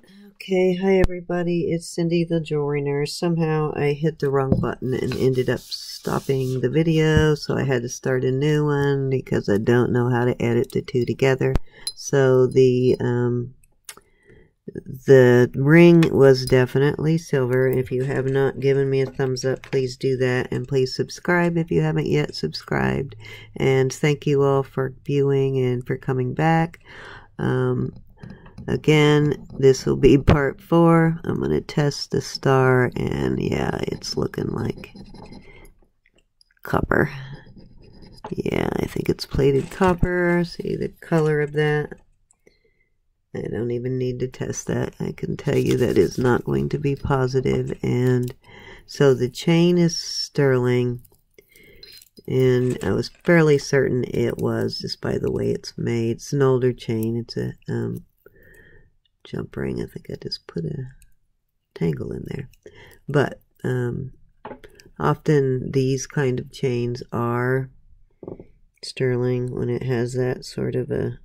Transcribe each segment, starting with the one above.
Okay, hi everybody, it's Cindy the Jewelry Nurse. Somehow I hit the wrong button and ended up stopping the video, so I had to start a new one because I don't know how to edit the two together. So the ring was definitely silver. If you have not given me a thumbs up, please do that, and please subscribe if you haven't yet subscribed. And thank you all for viewing and for coming back. Again, this will be part 4. I'm going to test the star, and yeah, it's looking like copper. Yeah, I think it's plated copper. See the color of that? I don't even need to test that. I can tell you that is not going to be positive. And so the chain is sterling, and I was fairly certain it was just by the way it's made. It's an older chain. It's a jump ring. I think I just put a tangle in there. But often these kind of chains are sterling when it has that sort of a,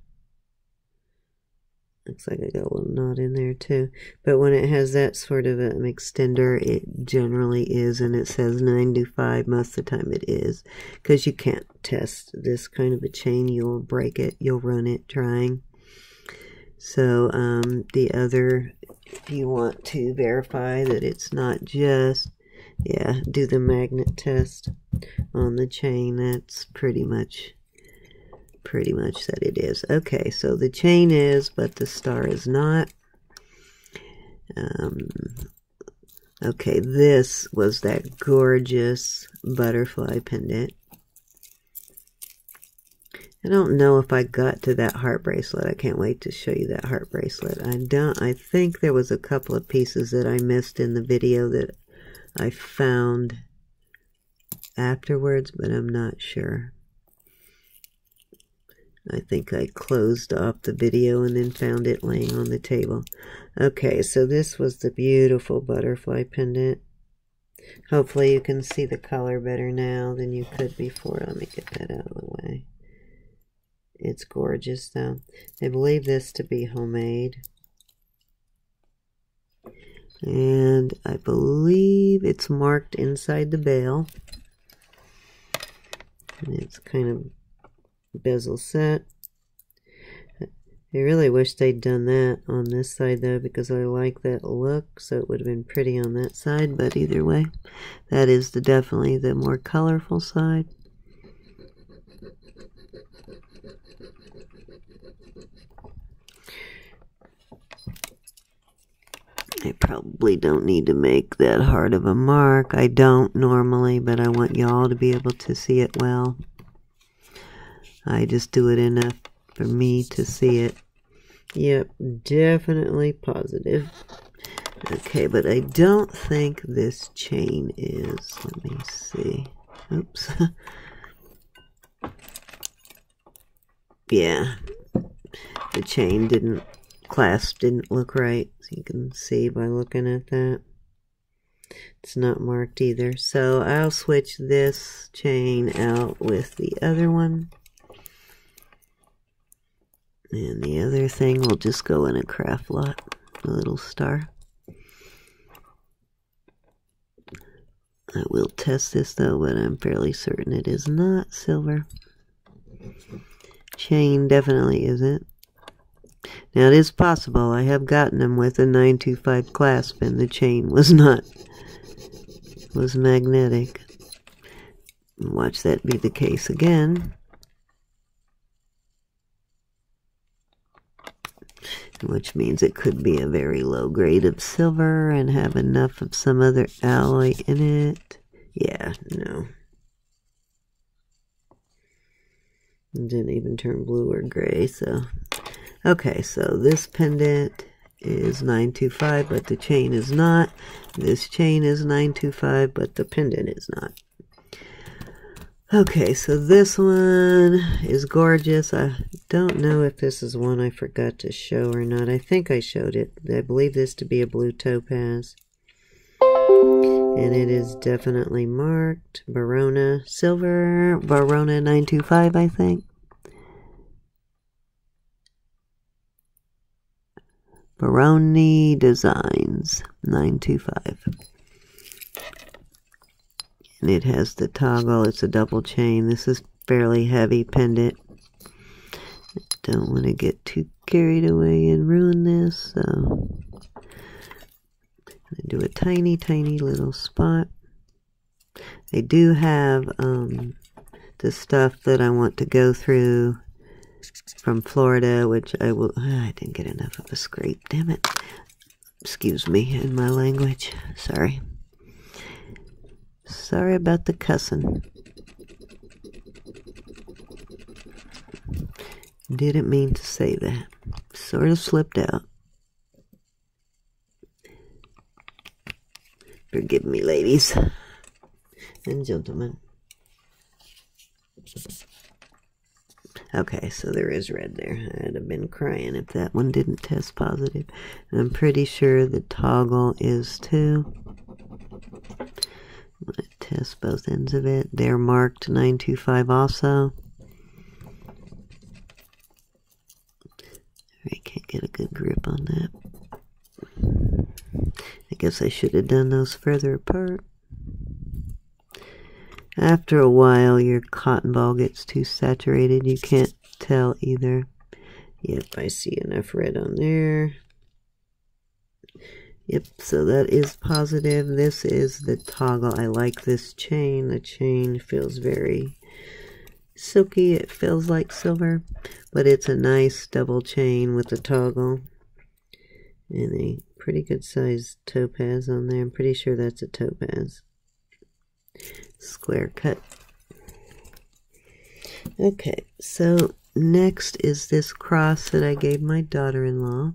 looks like I got a little knot in there too, but when it has that sort of an extender, it generally is, and it says 925. Most of the time it is, because you can't test this kind of a chain. You'll break it, you'll run it drying. So the other, if you want to verify that it's not just, yeah, do the magnet test on the chain. That's pretty much that it is. Okay, so the chain is, but the star is not. Okay, this was that gorgeous butterfly pendant. I don't know if I got to that heart bracelet. I can't wait to show you that heart bracelet. I think there was a couple of pieces that I missed in the video that I found afterwards, but I'm not sure. I think I closed off the video and then found it laying on the table. Okay, so this was the beautiful butterfly pendant. Hopefully you can see the color better now than you could before. Let me get that out of the way. It's gorgeous though. I believe this to be homemade. And I believe it's marked inside the bail. And it's kind of bezel set. I really wish they'd done that on this side though, because I like that look, so it would have been pretty on that side. But either way, that is definitely the more colorful side. I probably don't need to make that hard of a mark. I don't normally, but I want y'all to be able to see it well. I just do it enough for me to see it. Yep, definitely positive. Okay, but I don't think this chain is. Let me see. Oops. Yeah, the chain clasp didn't look right. So you can see by looking at that. It's not marked either. So I'll switch this chain out with the other one. And the other thing will just go in a craft lot, a little star. I will test this though, but I'm fairly certain it is not silver. Chain definitely isn't. Now it is possible. I have gotten them with a 925 clasp and the chain was not, was magnetic. Watch that be the case again. Which means it could be a very low grade of silver and have enough of some other alloy in it. Yeah, no. It didn't even turn blue or gray, so. Okay, so this pendant is 925, but the chain is not. This chain is 925, but the pendant is not. Okay, so this one is gorgeous. I don't know if this is one I forgot to show or not. I think I showed it. I believe this to be a blue topaz. And it is definitely marked Verona Silver, Verona 925, I think. Baroni Designs 925. And it has the toggle. It's a double chain. This is fairly heavy pendant. Don't want to get too carried away and ruin this, so I'm going to do a tiny, tiny little spot. They do have the stuff that I want to go through from Florida, which I will... I didn't get enough of a scrape, damn it. Excuse me in my language. Sorry. Sorry about the cussing. Didn't mean to say that. Sort of slipped out. Forgive me, ladies and gentlemen. Okay, so there is red there. I'd have been crying if that one didn't test positive. And I'm pretty sure the toggle is too. I'm going to test both ends of it. They're marked 925 also. I can't get a good grip on that. I guess I should have done those further apart. After a while, your cotton ball gets too saturated. You can't tell either. Yep, I see enough red on there. Yep, so that is positive. This is the toggle. I like this chain. The chain feels very silky. It feels like silver, but it's a nice double chain with the toggle. And a pretty good sized topaz on there. I'm pretty sure that's a topaz. Square cut. Okay, so next is this cross that I gave my daughter-in-law.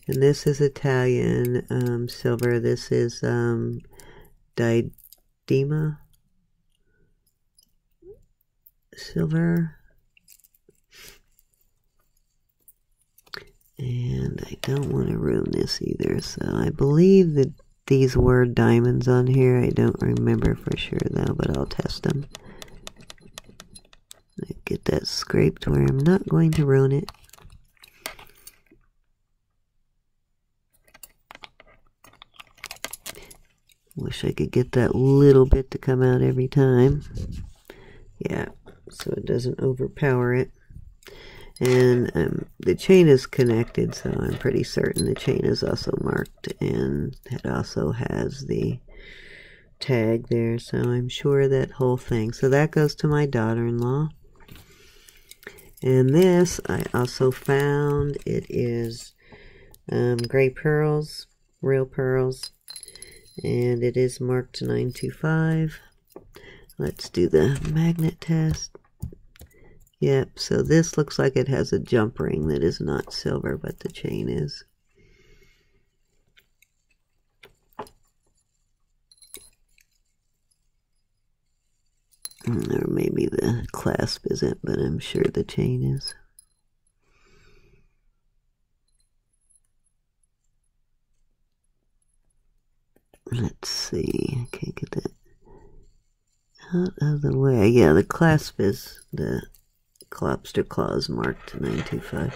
And this is Italian silver. This is Diadema silver. And I don't want to ruin this either. So I believe that these were diamonds on here. I don't remember for sure though, but I'll test them. Get that scraped where I'm not going to ruin it. Wish I could get that little bit to come out every time. Yeah, so it doesn't overpower it. And the chain is connected, so I'm pretty certain the chain is also marked, and it also has the tag there, so I'm sure that whole thing. So that goes to my daughter-in-law. And this I also found. It is gray pearls, real pearls, and it is marked 925. Let's do the magnet test. Yep, so this looks like it has a jump ring that is not silver, but the chain is. Or maybe the clasp isn't, but I'm sure the chain is. Let's see, I can't get that out of the way. Yeah, the clasp is the lobster claws marked 925.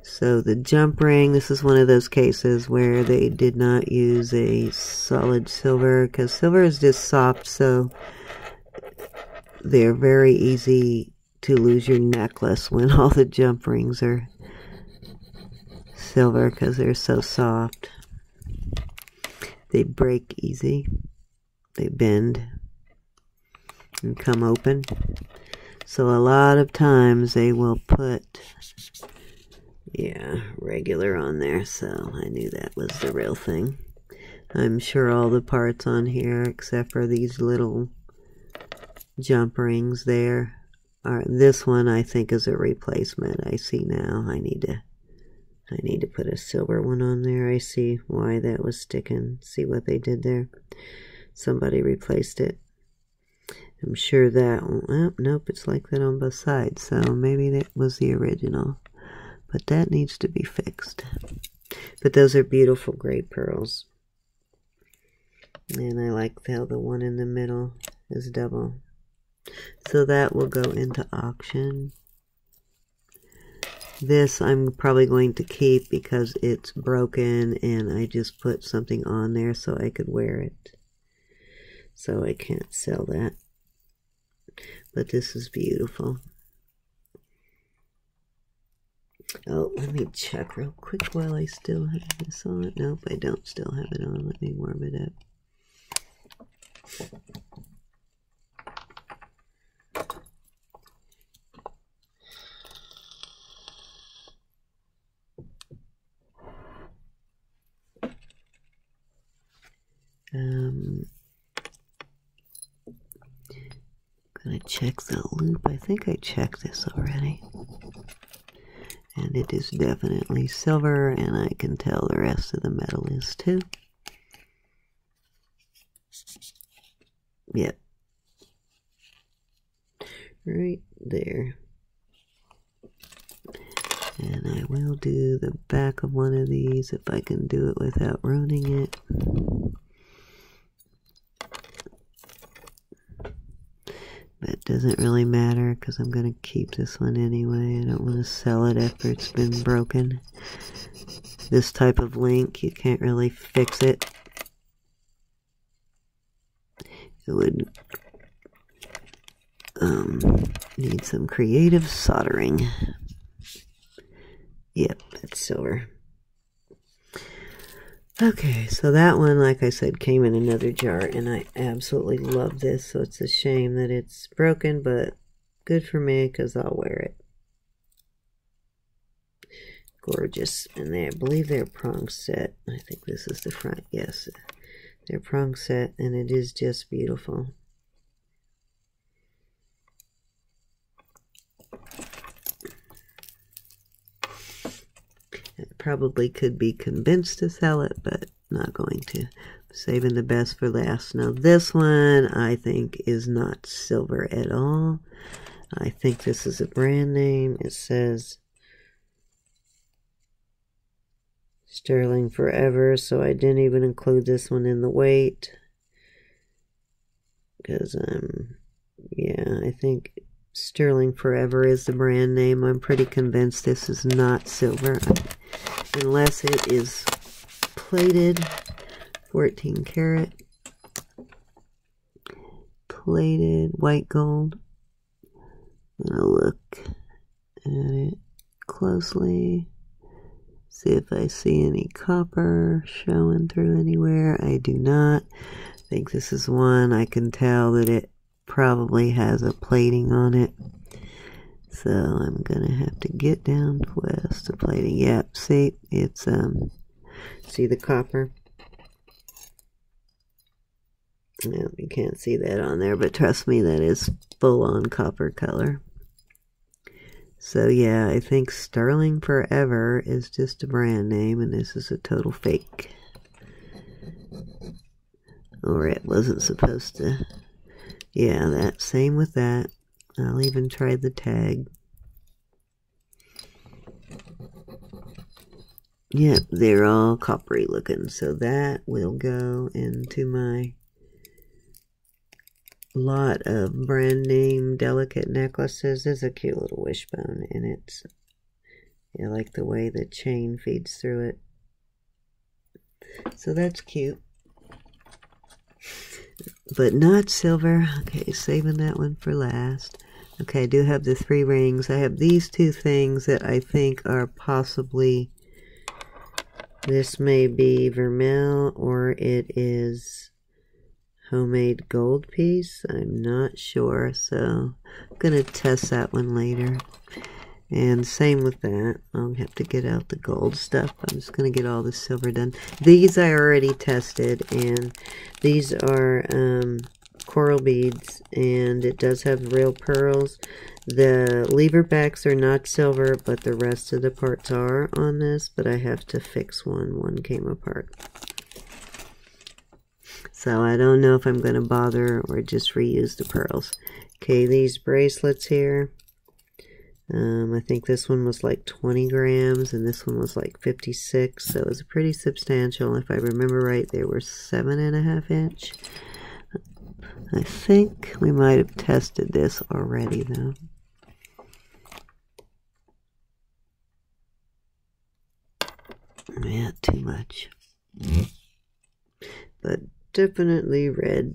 So the jump ring, this is one of those cases where they did not use a solid silver, because silver is just soft, so they're very easy to lose your necklace when all the jump rings are silver, because they're so soft. They break easy. They bend and come open. So a lot of times they will put, yeah, regular on there. So I knew that was the real thing. I'm sure all the parts on here, except for these little jump rings there, are. This one I think is a replacement. I see now. I need to put a silver one on there. I see why that was sticking. See what they did there. Somebody replaced it. I'm sure that one, oh, nope, it's like that on both sides. So maybe that was the original. But that needs to be fixed. But those are beautiful gray pearls. And I like how the one in the middle is double. So that will go into auction. This I'm probably going to keep because it's broken and I just put something on there so I could wear it. So I can't sell that. But this is beautiful. Oh, let me check real quick while I still have this on. Nope, I don't still have it on. Let me warm it up. Gonna check the loop. I think I checked this already. And it is definitely silver, and I can tell the rest of the metal is too. Yep. Right there. And I will do the back of one of these if I can do it without ruining it. That doesn't really matter because I'm going to keep this one anyway. I don't want to sell it after it's been broken. This type of link, you can't really fix it. It would need some creative soldering. Yep, it's silver. Okay, so that one, like I said, came in another jar, and I absolutely love this, so it's a shame that it's broken, but good for me, because I'll wear it. Gorgeous. And I believe they're prong set. I think this is the front. Yes, they're prong set, and it is just beautiful. I probably could be convinced to sell it, but not going to. I'm saving the best for last. Now this one I think is not silver at all. I think this is a brand name. It says Sterling Forever, so I didn't even include this one in the weight. Because, yeah, I think Sterling Forever is the brand name. I'm pretty convinced this is not silver. Unless it is plated, 14 karat, plated white gold. I'm going to look at it closely, see if I see any copper showing through anywhere. I do not. I think this is one I can tell that it probably has a plating on it. So I'm gonna have to get down west to plating. Yep, see, it's see the copper? No, you can't see that on there, but trust me, that is full-on copper color. So yeah, I think Sterling Forever is just a brand name, and this is a total fake. Or it wasn't supposed to. Yeah, that same with that. I'll even try the tag. Yep, they're all coppery looking, so that will go into my lot of brand name delicate necklaces. It's a cute little wishbone, and it's, I like the way the chain feeds through it. So that's cute. But not silver. Okay, saving that one for last. Okay, I do have the 3 rings. I have these 2 things that I think are possibly, this may be vermeil or it is homemade gold piece. I'm not sure, so I'm going to test that one later. And same with that. I'll have to get out the gold stuff. I'm just going to get all the silver done. These I already tested, and these are coral beads, and it does have real pearls. The lever backs are not silver, but the rest of the parts are on this, but I have to fix one. One came apart. So I don't know if I'm going to bother or just reuse the pearls. Okay, these bracelets here. I think this one was like 20 grams and this one was like 56, so it was pretty substantial. If I remember right, they were 7.5 inch. I think we might have tested this already though. Yeah, too much. But definitely red.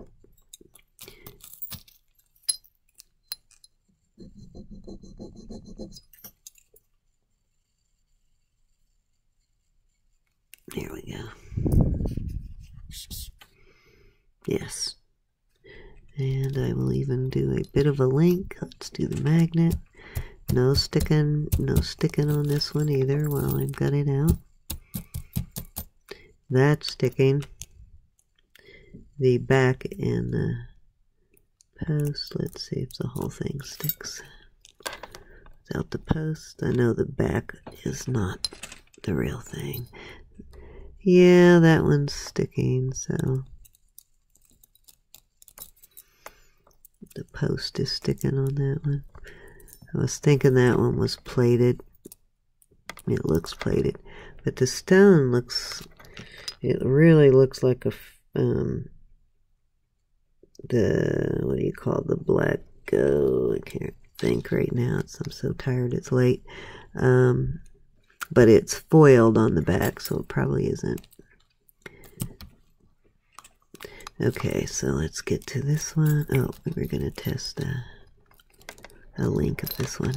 There we go. Yes. And I will even do a bit of a link. Let's do the magnet. No sticking on this one either while I've got it out. That's sticking. The back and the post. Let's see if the whole thing sticks. Without the post, I know the back is not the real thing. Yeah, that one's sticking, so the post is sticking on that one. I was thinking that one was plated. It looks plated, but the stone looks, it really looks like a, what do you call the black, I can't think right now. I'm so tired, it's late. But it's foiled on the back, so it probably isn't. Okay, so let's get to this one. Oh, we're going to test a link of this one.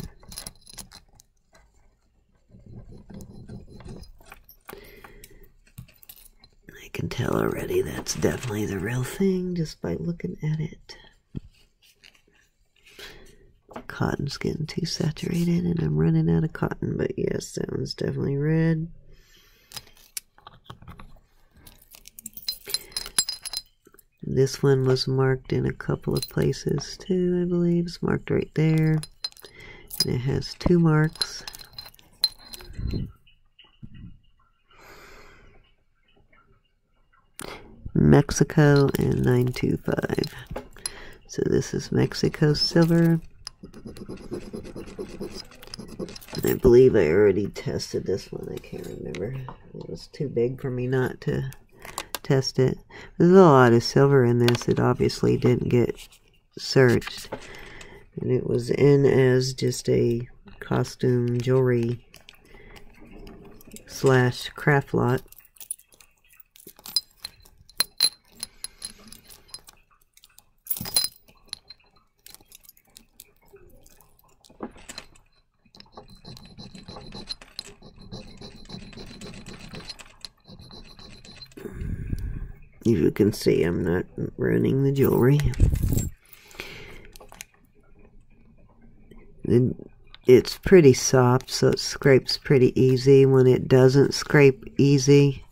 I can tell already that's definitely the real thing just by looking at it. Cotton's getting too saturated and I'm running out of cotton, but yes, that one's definitely red. This one was marked in a couple of places too, I believe. It's marked right there. And it has 2 marks. Mexico and 925. So this is Mexico silver. And I believe I already tested this one. I can't remember. It was too big for me not to test it. There's a lot of silver in this. It obviously didn't get searched. And it was in as just a costume jewelry / craft lot. As you can see, I'm not ruining the jewelry. And it's pretty soft, so it scrapes pretty easy. When it doesn't scrape easy,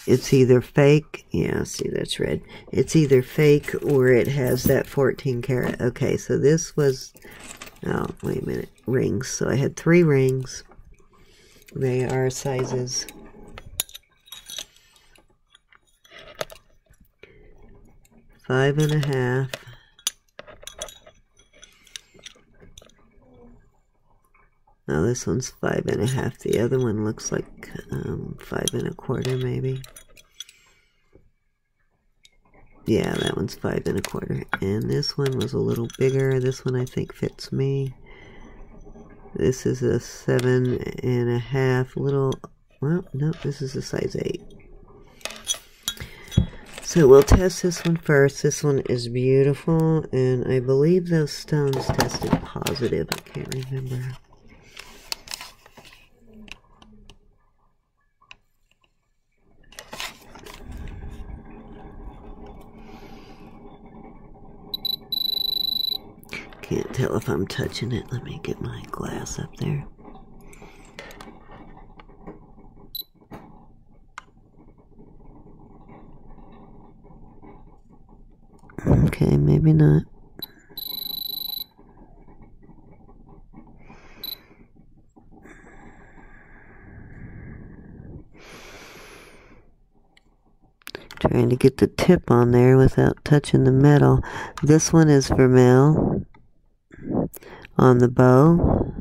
it's either fake. Yeah, see, that's red. It's either fake or it has that 14 karat. Okay, so this was, oh, wait a minute, rings. So I had 3 rings. They are sizes 5.5. Now this one's 5.5. The other one looks like 5.25 maybe. Yeah, that one's 5.25. And this one was a little bigger. This one I think fits me. This is a 7.5. Little, well, no, this is a size 8. So we'll test this one first. This one is beautiful, and I believe those stones tested positive. I can't remember. Can't tell if I'm touching it. Let me get my glass up there. Okay, maybe not. Trying to get the tip on there without touching the metal. This one is vermeil on the bow.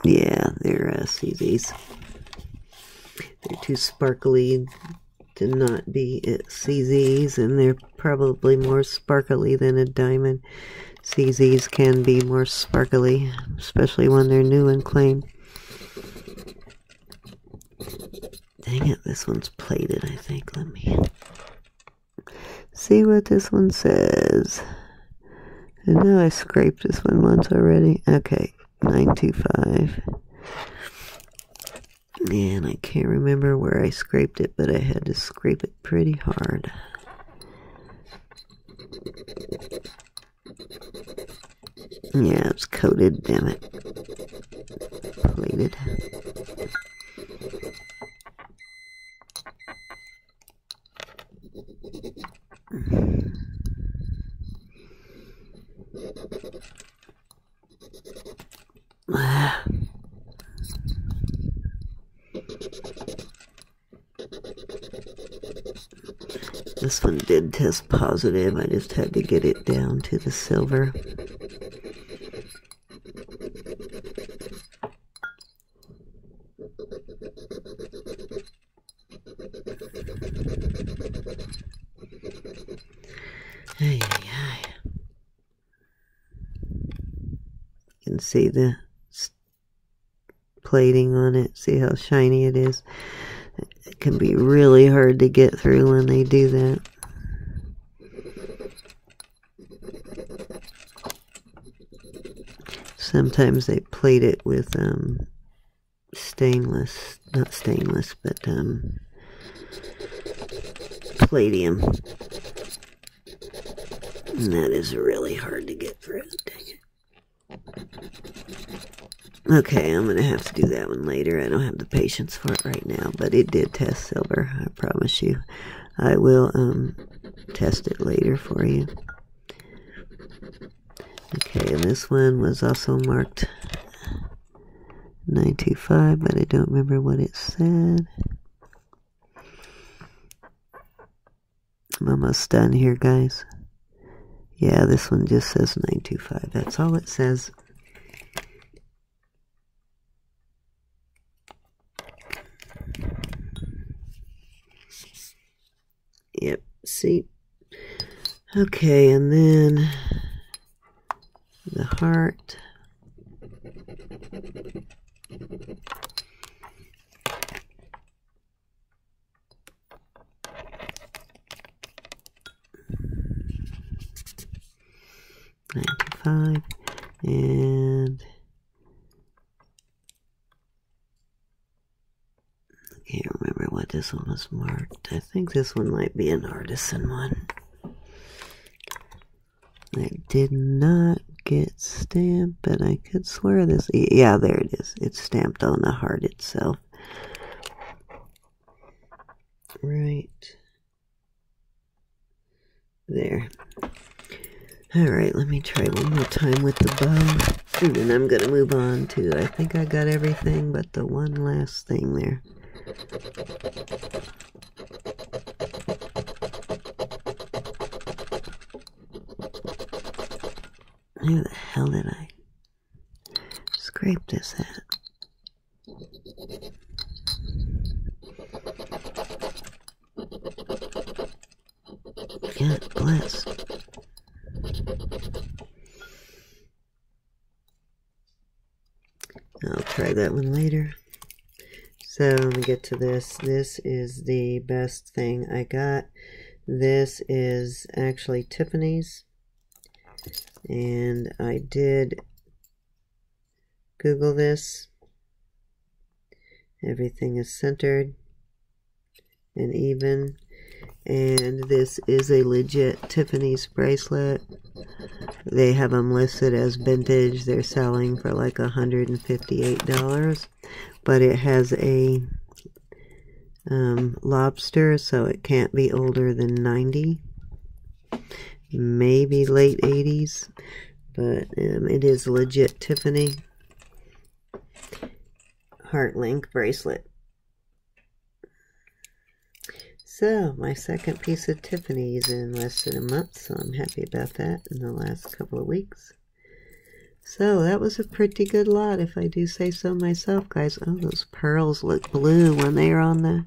Yeah, they're, see these? They're too sparkly. to not be CZs, and they're probably more sparkly than a diamond. CZs can be more sparkly, especially when they're new and clean. Dang it, this one's plated, I think. Let me see what this one says. I know I scraped this one once already. Okay, 925. And I can't remember where I scraped it, but I had to scrape it pretty hard. Yeah, it's coated, damn it. Plated. This one did test positive. I just had to get it down to the silver. Hey, you can see the plating on it. See how shiny it is? It can be really hard to get through when they do that. Sometimes they plate it with stainless, not stainless, but palladium. And that is really hard to get through. Dang it. Okay, I'm going to have to do that one later. I don't have the patience for it right now, but it did test silver, I promise you. I will test it later for you. Okay, and this one was also marked 925, but I don't remember what it said. I'm almost done here, guys. Yeah, this one just says 925. That's all it says. Yep, see? Okay, and then the heart. $95, and I can't remember what this one was marked. I think this one might be an artisan one. It did not get stamped, but I could swear this. Yeah, there it is. It's stamped on the heart itself. Right there. Alright, let me try one more time with the bow. And then I'm going to move on to, I think I got everything but the one last thing there. Where the hell did I scrape this at? God bless. I'll try that one later. So let me get to this. This is the best thing I got. This is actually Tiffany's. And I did Google this. Everything is centered and even. And this is a legit Tiffany's bracelet. They have them listed as vintage. They're selling for like $158. But it has a lobster, so it can't be older than 90. Maybe late 80s. But it is legit Tiffany heart link bracelet. So, my second piece of Tiffany's in less than a month, so I'm happy about that in the last couple of weeks. So, that was a pretty good lot, if I do say so myself, guys. Oh, those pearls look blue when they are on the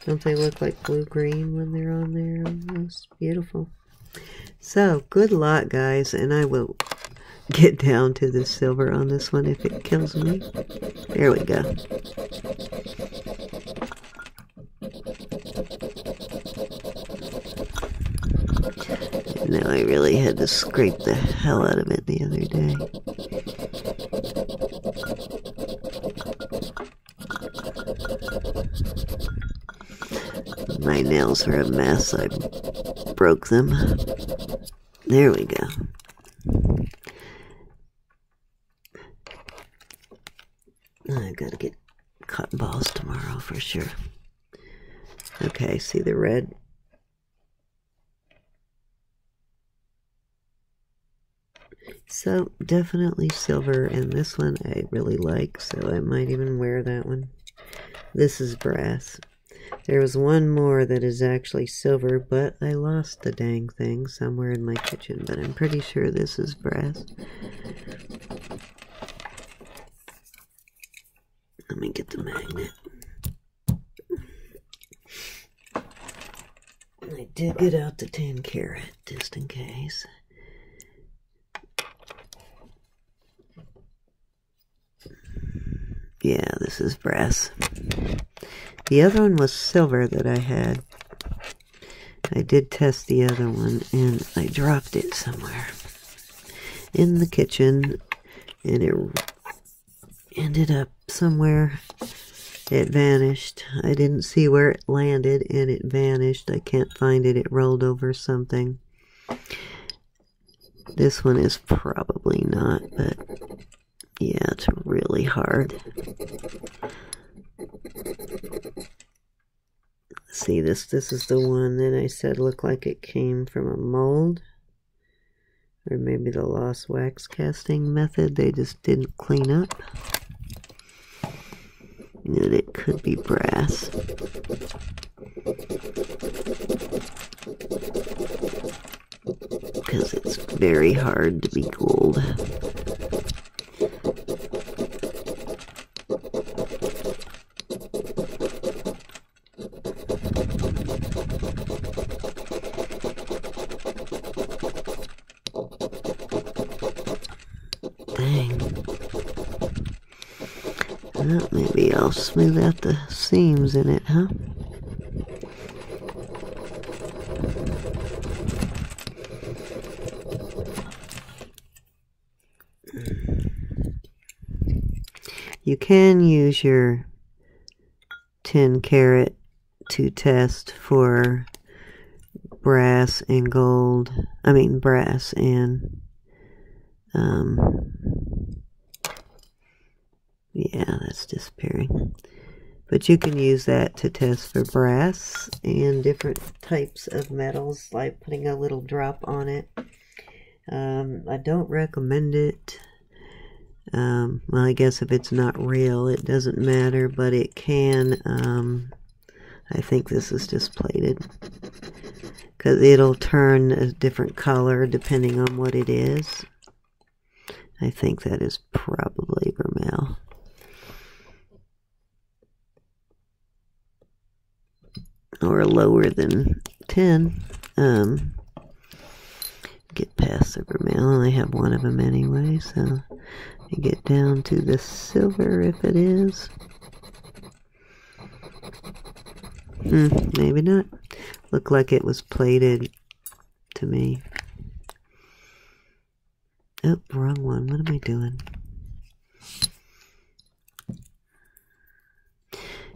Don't they look like blue-green when they're on there? Almost beautiful. So, good luck, guys, and I will get down to the silver on this one if it kills me. There we go. No, I really had to scrape the hell out of it the other day. My nails are a mess. I broke them. There we go. I gotta get cotton balls tomorrow for sure. Okay, see the red? So, definitely silver, and this one I really like, so I might even wear that one. This is brass. There was one more that is actually silver, but I lost the dang thing somewhere in my kitchen, but I'm pretty sure this is brass. Let me get the magnet. I did get out the 10 carat, just in case. Yeah, this is brass. The other one was silver that I had. I did test the other one, and I dropped it somewhere in the kitchen, and it ended up somewhere. It vanished. I didn't see where it landed, and it vanished. I can't find it. It rolled over something. This one is probably not, but yeah, it's really hard. See, this is the one that I said looked like it came from a mold. Or maybe the lost wax casting method they just didn't clean up. And it could be brass. Because it's very hard to be gold. Dang. Well, maybe I'll smooth out the seams in it, huh? You can use your 10 carat to test for brass and gold. I mean brass and yeah, that's disappearing. But you can use that to test for brass and different types of metals, like putting a little drop on it. I don't recommend it. Well, I guess if it's not real, it doesn't matter, but it can. I think this is just plated, because it'll turn a different color depending on what it is. I think that is probably vermeil. Or lower than 10. Get past the vermeil. I only have one of them anyway, so I get down to the silver if it is. Maybe not. Looked like it was plated to me. Oh, wrong one. What am I doing?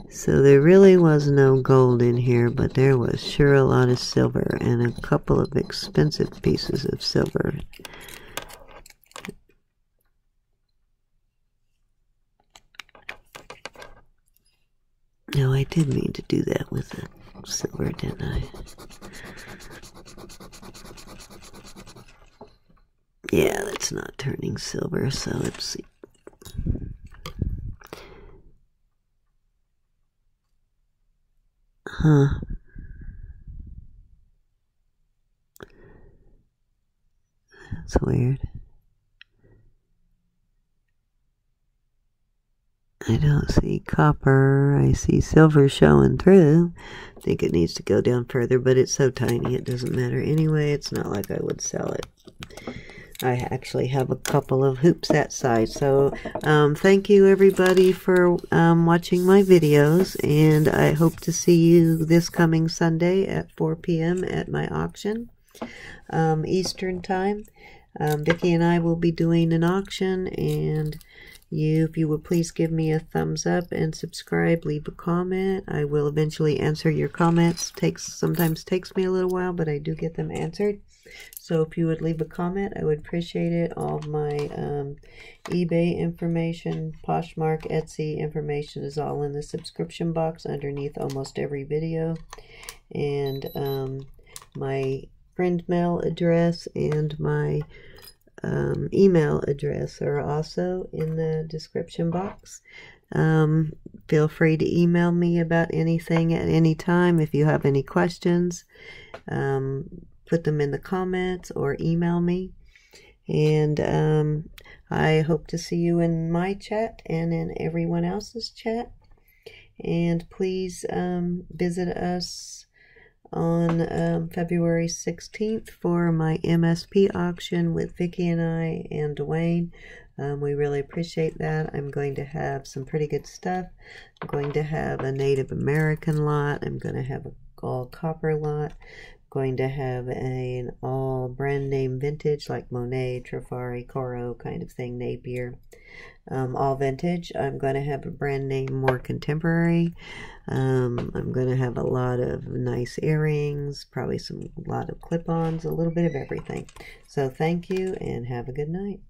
So there really was no gold in here, but there was sure a lot of silver and a couple of expensive pieces of silver. No, I did mean to do that with the silver, didn't I? Yeah, that's not turning silver, so let's see. Huh. That's weird. I don't see copper. I see silver showing through. I think it needs to go down further, but it's so tiny it doesn't matter anyway. It's not like I would sell it. I actually have a couple of hoops that size. So thank you everybody for watching my videos, and I hope to see you this coming Sunday at 4 p.m. at my auction, Eastern time. Vicki and I will be doing an auction, and if you would please give me a thumbs up and subscribe, leave a comment. I will eventually answer your comments. Sometimes takes me a little while, but I do get them answered. So if you would leave a comment, I would appreciate it. All of my eBay information, Poshmark, Etsy information is all in the subscription box underneath almost every video. And my friend mail address and my email address are also in the description box. Feel free to email me about anything at any time. If you have any questions, put them in the comments or email me. And I hope to see you in my chat and in everyone else's chat. And please visit us on February 16th for my MSP auction with Vicki and I and Dwayne. We really appreciate that. I'm going to have some pretty good stuff. I'm going to have a Native American lot. I'm going to have an all copper lot. I'm going to have an all brand name vintage like Monet, Trifari, Coro kind of thing, Napier. All vintage. I'm going to have a brand name more contemporary. I'm going to have a lot of nice earrings, probably a lot of clip-ons, a little bit of everything. So thank you and have a good night.